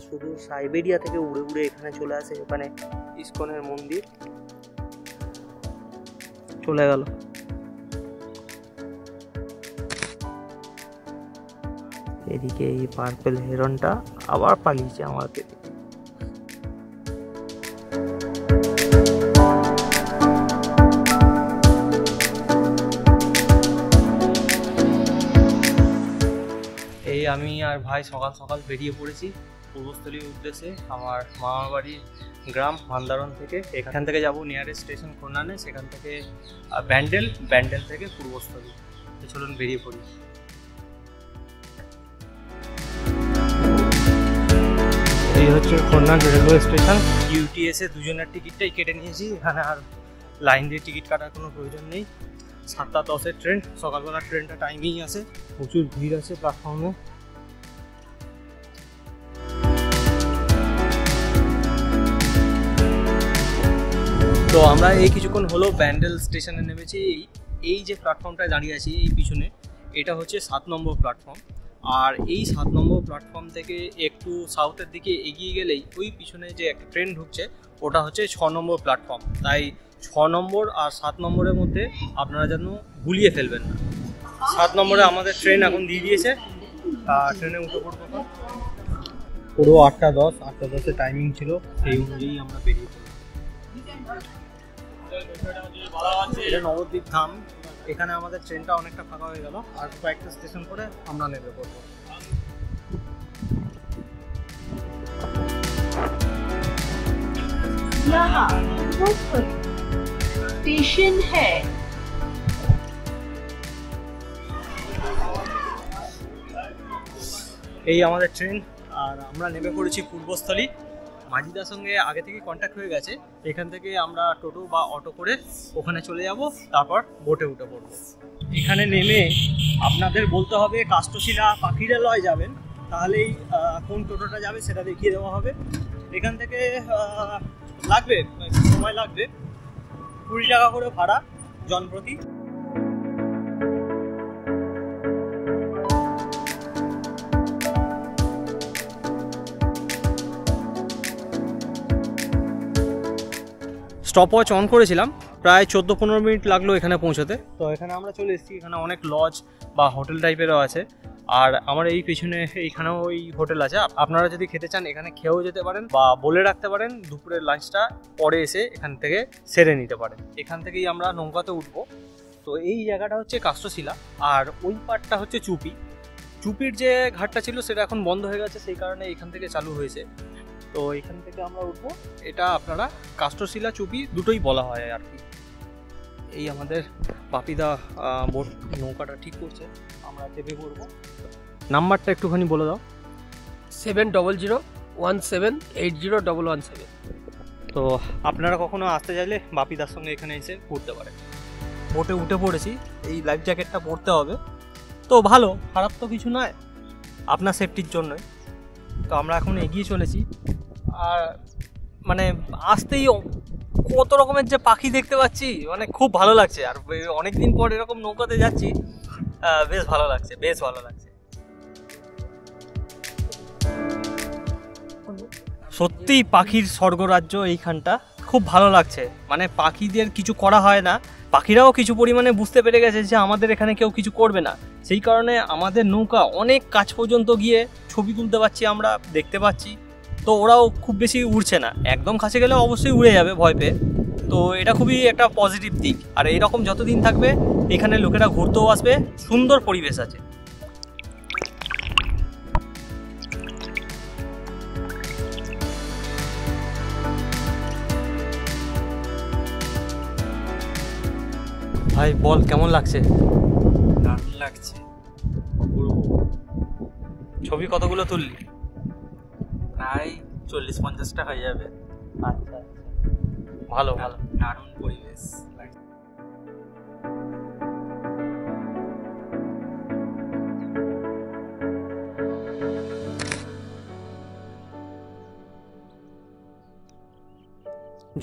শুধু সাইবেরিয়া থেকে উড়ে উড়ে এখানে চলে আসে। এখানে ইসকনের মন্দির চলে গেল। এদিকে এই পার্পেল হেরনটা আবার পালিয়েছে আমাকে। এই আমি আর ভাই সকাল সকাল বেরিয়ে পড়েছি পূর্বস্থলীর উদ্দেশ্যে। আমার মামার বাড়ির গ্রাম মান্দারণ থেকে। এখান থেকে যাব নিয়ারেস্ট স্টেশন খন্নানে, সেখান থেকে ব্যান্ডেল থেকে পূর্বস্থলী। চলুন বেরিয়ে পড়ি। এই হচ্ছে খন্নান রেলওয়ে স্টেশন। ইউটিএসে দুজনের টিকিটটাই কেটে নিয়েছি, এখানে আর লাইন দিয়ে টিকিট কাটার কোনো প্রয়োজন নেই। 7:10-এর ট্রেন, সকালবেলার ট্রেনটা টাইমেই আসে। প্রচুর ভিড় আছে প্ল্যাটফর্মে। তো আমরা এই কিছুক্ষণ হলো ব্যান্ডেল স্টেশনে নেমেছি। এই যে প্ল্যাটফর্মটায় দাঁড়িয়ে আছি এই পিছনে, এটা হচ্ছে 7 নম্বর প্ল্যাটফর্ম। আর এই 7 নম্বর প্ল্যাটফর্ম থেকে একটু সাউথের দিকে এগিয়ে গেলেই ওই পিছনে যে একটা ট্রেন ঢুকছে ওটা হচ্ছে 6 নম্বর প্ল্যাটফর্ম। তাই 6 নম্বর আর 7 নম্বরের মধ্যে আপনারা যেন গুলিয়ে ফেলবেন না। 7 নম্বরে আমাদের ট্রেন এখন দিয়ে দিয়েছে। ট্রেনে উঠে পড়বো পুরো 8:10 টাইমিং ছিল, সেই অনুযায়ী আমরা বেরিয়ে পড়লাম। এটা নবদ্বীপ ধাম। এখানে আমাদের ট্রেনটা অনেকটা ফাঁকা হয়ে গেল, আর কয়েকটা স্টেশন করে আমরা নেমে পড়বো। स्टेशन है। এই আমাদের ট্রেন, আর আমরা নেমে পড়েছি পূর্বস্থলী। মাজিদার সঙ্গে আগে থেকে কন্ট্যাক্ট হয়ে গেছে। এখান থেকে আমরা টোটো বা অটো করে ওখানে চলে যাব, তারপর বোটে উঠে পড়ব। এখানে নেমে আপনাদের বলতে হবে কাষ্টশিলা পাখিরালয় যাবেন, তাহলেই কোন টোটোটা যাবে সেটা দেখিয়ে দেওয়া হবে। এখান থেকে লাগবে, সময় লাগবে 20 টাকা করে ভাড়া জনপ্রতি। স্টপওয়াচ অন করেছিলাম, প্রায় 14-15 মিনিট লাগলো এখানে পৌঁছতে। তো এখানে আমরা চলে এসেছি। এখানে অনেক লজ বা হোটেল টাইপেরও আছে, আর আমার এই পিছনে এইখানেও ওই হোটেল আছে। আপনারা যদি খেতে চান এখানে খেয়েও যেতে পারেন, বা বলে রাখতে পারেন দুপুরের লাঞ্চটা পরে এসে এখান থেকে সেরে নিতে পারেন। এখান থেকেই আমরা নৌকাতে উঠবো। তো এই জায়গাটা হচ্ছে কাষ্টশিলা, আর ওই পার্টটা হচ্ছে চুপির যে ঘাটটা ছিল সেটা এখন বন্ধ হয়ে গেছে, সেই কারণে এখান থেকে চালু হয়েছে। তো এখান থেকে আমরা উঠবো। এটা আপনারা কাষ্টশিলা চুপি দুটোই বলা হয় আর কি। এই আমাদের বাপিদা বোট নৌকাটা ঠিক করছে, আমরা চেপে পড়বো। নাম্বারটা একটুখানি বলে দাও। 7001780117। তো আপনারা কখনো আসতে চাইলে বাপিদার সঙ্গে এখানে এসে পড়তে পারেন। বোটে উঠে পড়েছি। এই লাইফ জ্যাকেটটা পরতে হবে, তো ভালো, খারাপ তো কিছু নয়, আপনার সেফটির জন্যই। তো আমরা এখন এগিয়ে চলেছি। আর মানে আসতেই কত রকমের যে পাখি দেখতে পাচ্ছি, মানে খুব ভালো লাগছে। আর অনেকদিন পর এরকম নৌকাতে যাচ্ছি, বেশ ভালো লাগছে। সত্যি পাখির স্বর্গরাজ্য এইখানটা, খুব ভালো লাগছে। মানে পাখিদের কিছু করা হয় না, পাখিরাও কিছু পরিমাণে বুঝতে পেরে গেছে যে আমাদের এখানে কেউ কিছু করবে না। সেই কারণে আমাদের নৌকা অনেক কাছ পর্যন্ত গিয়ে ছবি তুলতে পারছি, আমরা দেখতে পাচ্ছি। তো ওরাও খুব বেশি উড়ছে না, একদম কাছে গেলে অবশ্যই উড়ে যাবে ভয় পেয়ে। তো এটা খুবই একটা পজিটিভ দিক। আর এইরকম যতদিন থাকবে এখানে লোকেরা ঘুরতেও আসবে, সুন্দর পরিবেশ আছে। ভাই বল, কেমন লাগছে? দারুণ লাগছে। ছবি কতগুলো তুললি? প্রায় 40-50টা হয়ে যাবে। আচ্ছা, ভালো ভালো, দারুণ পরিবেশ।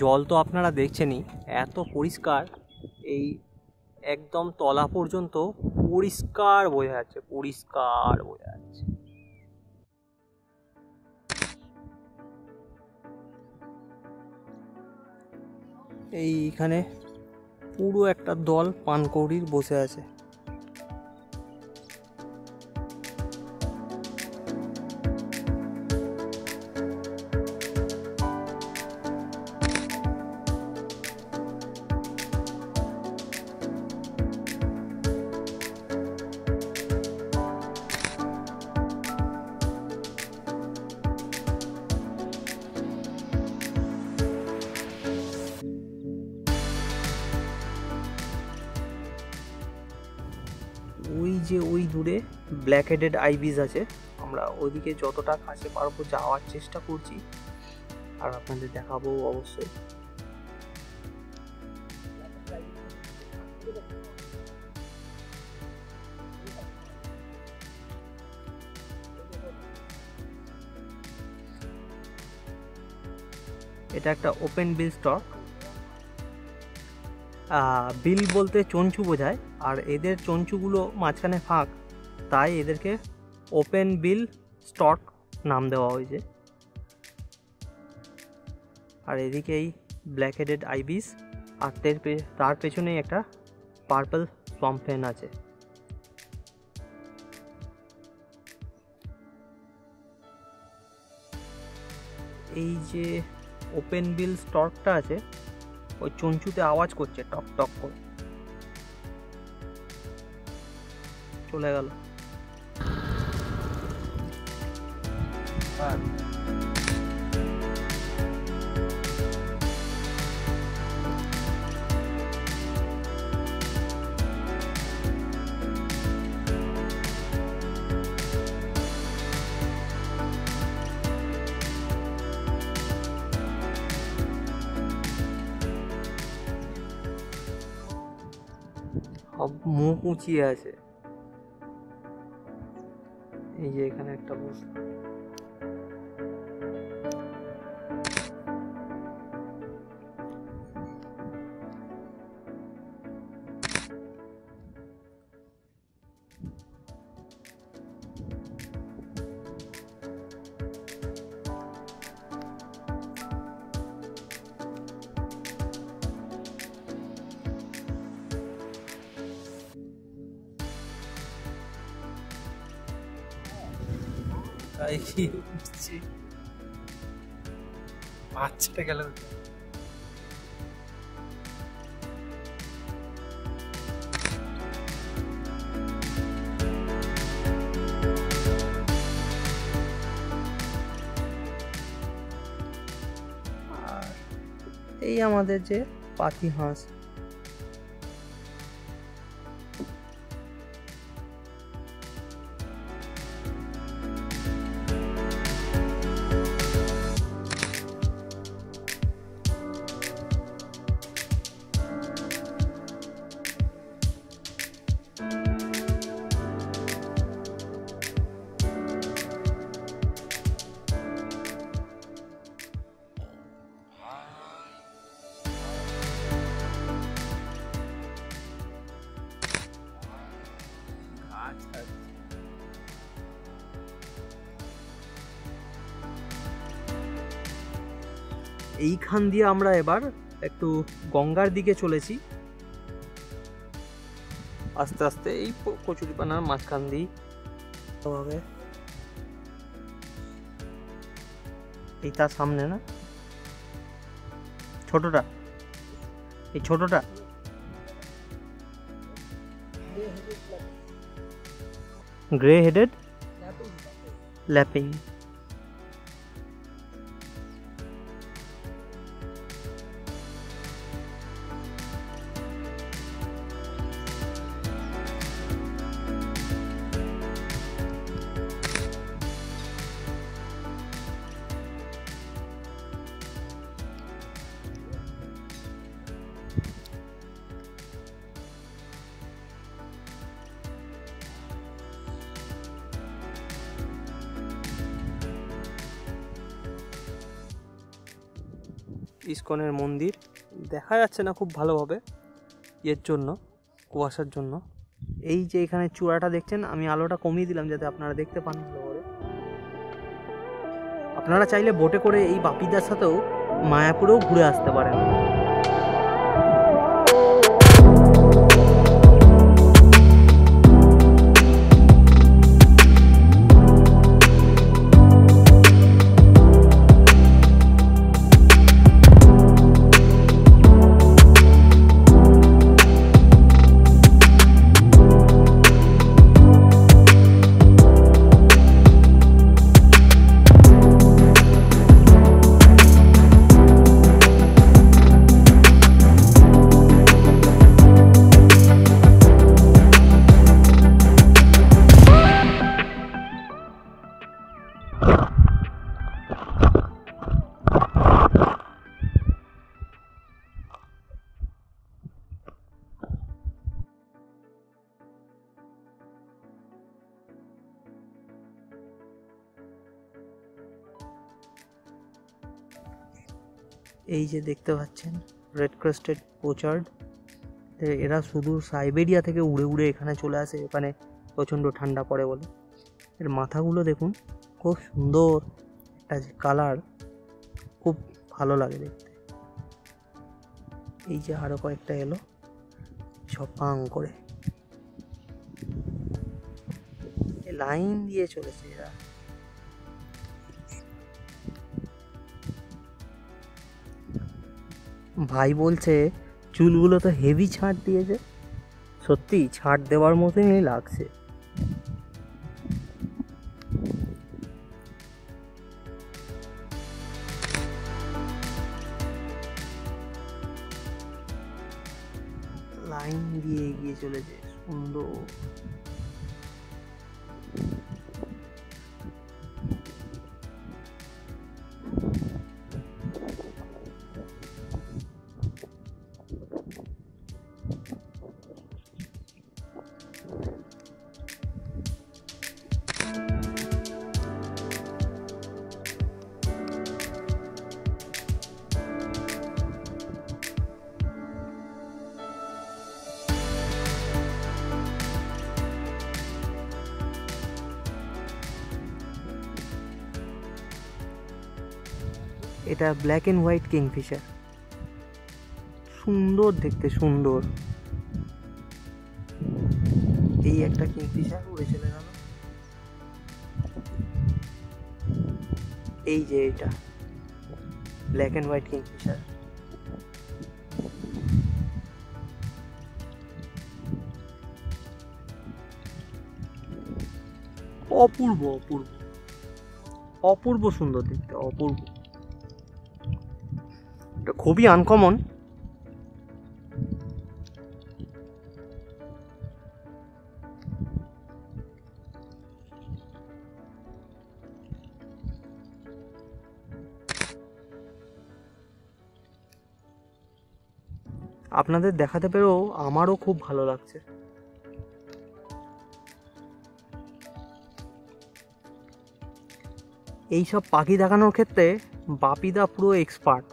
জল তো আপনারা দেখছেনই, এত পরিষ্কার। এই একদম তলা পর্যন্ত পরিষ্কার বোঝা যাচ্ছে। এইখানে পুরো একটা দল পানকৌড়ির বসে আছে। ওই যে ওই দূরে ব্ল্যাক হেডেড আইবিস আছে, আমরা ওইদিকে যতটা কাছে পারবো যাওয়ার চেষ্টা করছি আর আপনাদের দেখাবো অবশ্যই। এটা একটা ওপেন বিল স্টক। বিল বলতে চঞ্চু বোঝায়, আর এদের চঞ্চুগুলো মাঝখানে ফাঁক, তাই এদেরকে ওপেন বিল স্টক নাম দেওয়া হয়েছে। আর এদিকে এই ব্ল্যাক হেডেড আইবিস, আর তার পেছনেই একটা পার্পল সোয়াম্প ফেন আছে। এই যে ওপেন বিল স্টকটা আছে, ওই চঞ্চুতে আওয়াজ করছে টক টক করে, চলে গেল। মুখ উঁচিয়ে আছে, এই যে এখানে একটা বস। তাই কি উঠছি, বাচ্চাটা গেল। আর এই আমাদের যে পাতি হাঁস, এইখান দিয়ে আমরা এবার একটু গঙ্গার দিকে চলেছি আস্তে আস্তে। এই কচুরিপানার মাঝখান দিয়ে হবে, এই তার সামনে না ছোটটা, এই ছোটটা গ্রে হেডেড ল্যাপিং। ইসকনের মন্দির দেখা যাচ্ছে না খুব ভালোভাবে, এর জন্য কুয়াশার জন্য। এই যে এখানে চূড়াটা দেখছেন, আমি আলোটা কমিয়ে দিলাম যাতে আপনারা দেখতে পান ভালো করে। আপনারা চাইলে বোটে করে এই বাপিদার সাথেও মায়াপুরেও ঘুরে আসতে পারেন। এই যে দেখতে পাচ্ছেন রেড ক্রেস্টেড পোচার্ড, এরা সুদূর সাইবেরিয়া থেকে উড়ে উড়ে এখানে চলে আসে, এখানে প্রচণ্ড ঠান্ডা পড়ে বলে। এর মাথাগুলো দেখুন, খুব সুন্দর একটা যে কালার, খুব ভালো লাগে দেখতে। এই যে আরও কয়েকটা এলো, সব পাং করে লাইন দিয়ে চলেছে এরা। ভাই বলছে চুলগুলো তো হেভি ছাড় দিয়েছে, সত্যি ছাড় দেওয়ার মতনই লাগছে। লাইন দিয়ে এগিয়ে চলেছে, সুন্দর। এটা ব্ল্যাক অ্যান্ড হোয়াইট কিংফিশার, সুন্দর দেখতে, সুন্দর। এই একটা কিংফিশার উড়ে চলে গেল। এই যে এটা ব্ল্যাক অ্যান্ড হোয়াইট কিংফিশার, অপূর্ব অপূর্ব অপূর্ব সুন্দর দেখতে, অপূর্ব। এটা খুবই আনকমন। আপনাদের দেখাতে পেরেও আমারও খুব ভালো লাগছে। এইসব পাখি দেখানোর ক্ষেত্রে বাপিদা পুরো এক্সপার্ট।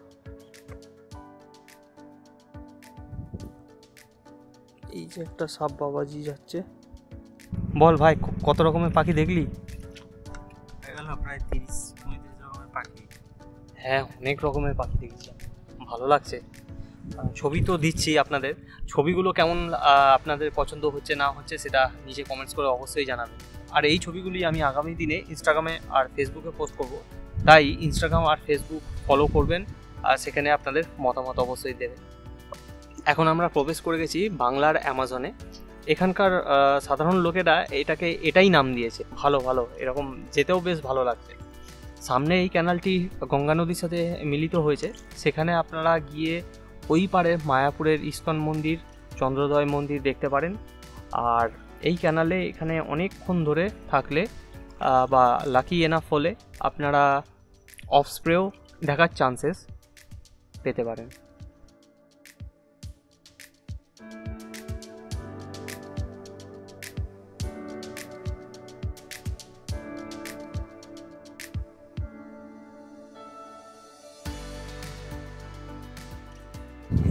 এই যে একটা সাপ বাবাজি যাচ্ছে। বল ভাই, কত রকমের পাখি দেখলি? হয়ে গেল প্রায় 30-35 রকমের পাখি। হ্যাঁ, অনেক রকমের পাখি দেখেছি, ভালো লাগছে। ছবি তো দিচ্ছি আপনাদের, ছবিগুলো কেমন আপনাদের পছন্দ হচ্ছে না হচ্ছে সেটা নিচে কমেন্টস করে অবশ্যই জানাবেন। আর এই ছবিগুলি আমি আগামী দিনে ইনস্টাগ্রামে আর ফেসবুকে পোস্ট করব, তাই ইনস্টাগ্রাম আর ফেসবুক ফলো করবেন, আর সেখানে আপনাদের মতামত অবশ্যই দেবেন। এখন আমরা প্রবেশ করে গেছি বাংলার অ্যামাজনে। এখানকার সাধারণ লোকেরা এটাই নাম দিয়েছে। ভালো ভালো, এরকম যেতেও বেশ ভালো লাগছে। সামনে এই ক্যানালটি গঙ্গা নদীর সাথে মিলিত হয়েছে, সেখানে আপনারা গিয়ে ওই পারে মায়াপুরের ইস্কন মন্দির, চন্দ্রোদয় মন্দির দেখতে পারেন। আর এই ক্যানালে এখানে অনেকক্ষণ ধরে থাকলে বা লাকি এনাফ হলে আপনারা অফস্প্রেও দেখার চান্সেস পেতে পারেন।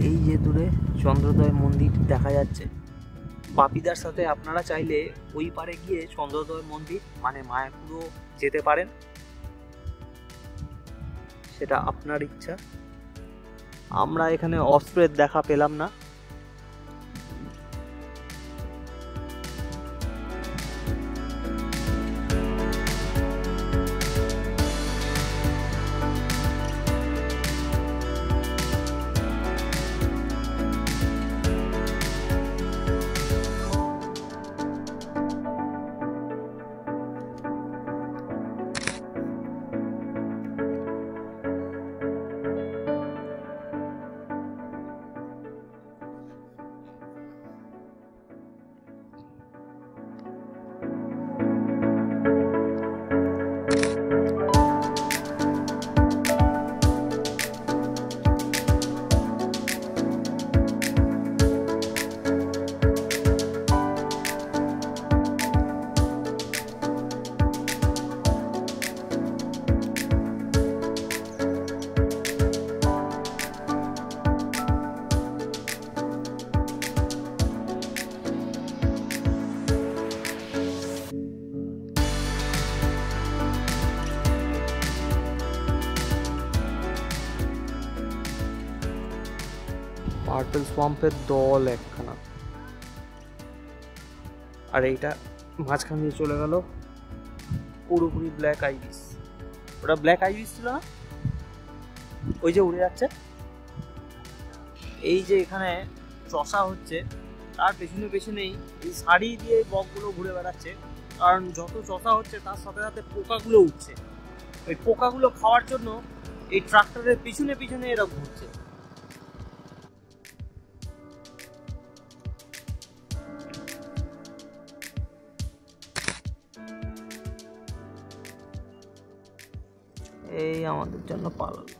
এই যে দূরে চন্দ্রোদয় মন্দির দেখা যাচ্ছে। বাপিদার সাথে আপনারা চাইলে ওই পারে গিয়ে চন্দ্রোদয় মন্দির মানে মায়াপুরও যেতে পারেন, সেটা আপনার ইচ্ছা। আমরা এখানে অস্ত্রের দেখা পেলাম না। পার্পল সোয়াম্পের দল একখানা, আর এইটা মাঝখান দিয়ে চলে গেল পুরোপুরি ব্ল্যাক আইরিস। ওটা ব্ল্যাক আইরিস ছিল না, ওই যে উড়ে যাচ্ছে। এই যে এখানে চষা হচ্ছে তার পেছনে পেছনেই এই শাড়ি দিয়ে বকগুলো ঘুরে বেড়াচ্ছে, কারণ যত চষা হচ্ছে তার সাথে সাথে পোকাগুলো উঠছে। ওই পোকাগুলো খাওয়ার জন্য এই ট্রাক্টরের পিছনে পিছনে এরা ঘুরছে। এই আমাদের জন্য পালালো।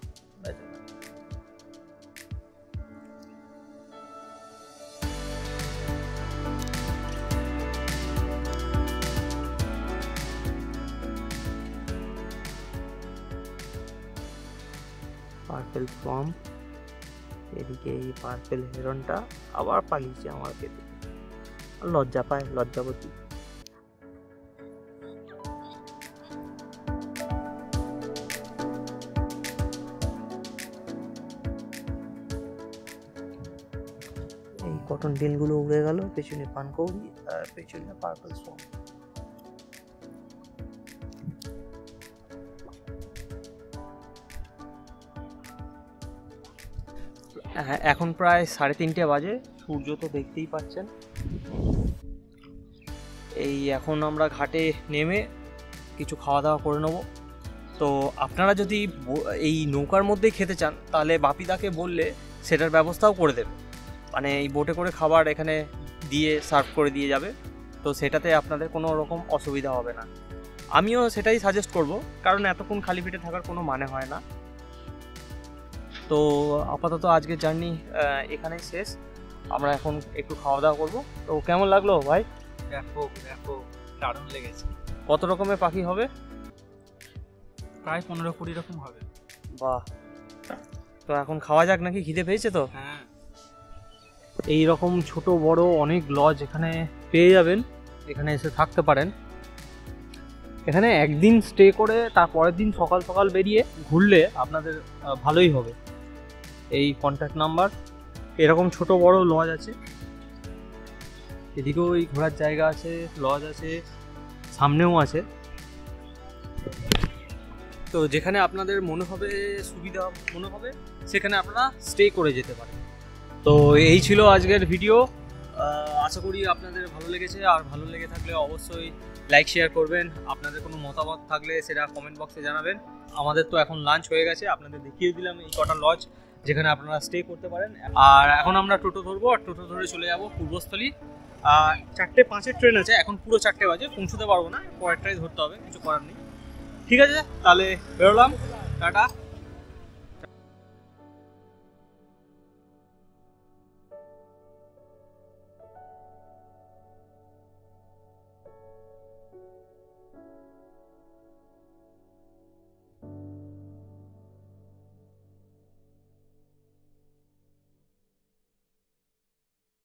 পার্পল সোয়াম্প, এদিকে এই পার্পল হেরনটা আবার পালিয়েছে আমার পেতে, লজ্জা পায়, লজ্জাবতী। এই কটন বিনগুলো উড়ে গেল, পেছনে পানকৌড়ি আর পেছনে পার্পল সোয়াম্প। হ্যাঁ, এখন প্রায় 3:30 বাজে, সূর্য তো দেখতেই পাচ্ছেন। এই এখন আমরা ঘাটে নেমে কিছু খাওয়া দাওয়া করে নেব। তো আপনারা যদি এই নৌকার মধ্যেই খেতে চান তাহলে বাপিদাকে বললে সেটার ব্যবস্থাও করে দেবে, মানে এই বোটে করে খাবার এখানে দিয়ে সার্ভ করে দিয়ে যাবে, তো সেটাতে আপনাদের কোনো রকম অসুবিধা হবে না। আমিও সেটাই সাজেস্ট করব, কারণ এতক্ষণ খালি পেটে থাকার কোনো মানে হয় না। তো আপাতত আজকের জার্নি এখানেই শেষ, আমরা এখন একটু খাওয়া দাওয়া করবো। তো কেমন লাগলো ভাই? দেখো দেখো, দারুণ লেগেছে। কত রকমের পাখি হবে? প্রায় 15-20 রকম হবে। বাহ, তো এখন খাওয়া যাক নাকি? খিদে পেয়েছে তো? হ্যাঁ, এই রকম ছোট বড় অনেক লজ এখানে পেয়ে যাবেন, এখানে এসে থাকতে পারেন। এখানে একদিন স্টে করে তারপরের দিন সকাল সকাল বেরিয়ে ঘুরলে আপনাদের ভালোই হবে। এই কন্ট্যাক্ট নাম্বার, এরকম ছোট বড় লজ আছে, এদিকেও এই ঘোরার জায়গা আছে, লজ আছে, সামনেও আছে। তো যেখানে আপনাদের মনে হবে সুবিধা মনে হবে সেখানে আপনারা স্টে করে যেতে পারেন। তো এই ছিল আজকের ভিডিও, আশা করি আপনাদের ভালো লেগেছে। আর ভালো লেগে থাকলে অবশ্যই লাইক শেয়ার করবেন, আপনাদের কোনো মতামত থাকলে সেটা কমেন্ট বক্সে জানাবেন। আমাদের তো এখন লাঞ্চ হয়ে গেছে, আপনাদের দেখিয়ে দিলাম এই কটা লজ যেখানে আপনারা স্টে করতে পারেন। আর এখন আমরা টোটো ধরবো, আর টোটো ধরে চলে যাব পূর্বস্থলী। 4:05 ট্রেন আছে, এখন পুরো 4টে বাজে, পৌঁছতে পারবো না, পরেরটাই ধরতে হবে, কিছু করার নেই। ঠিক আছে, তাহলে বেরোলাম, টাটা।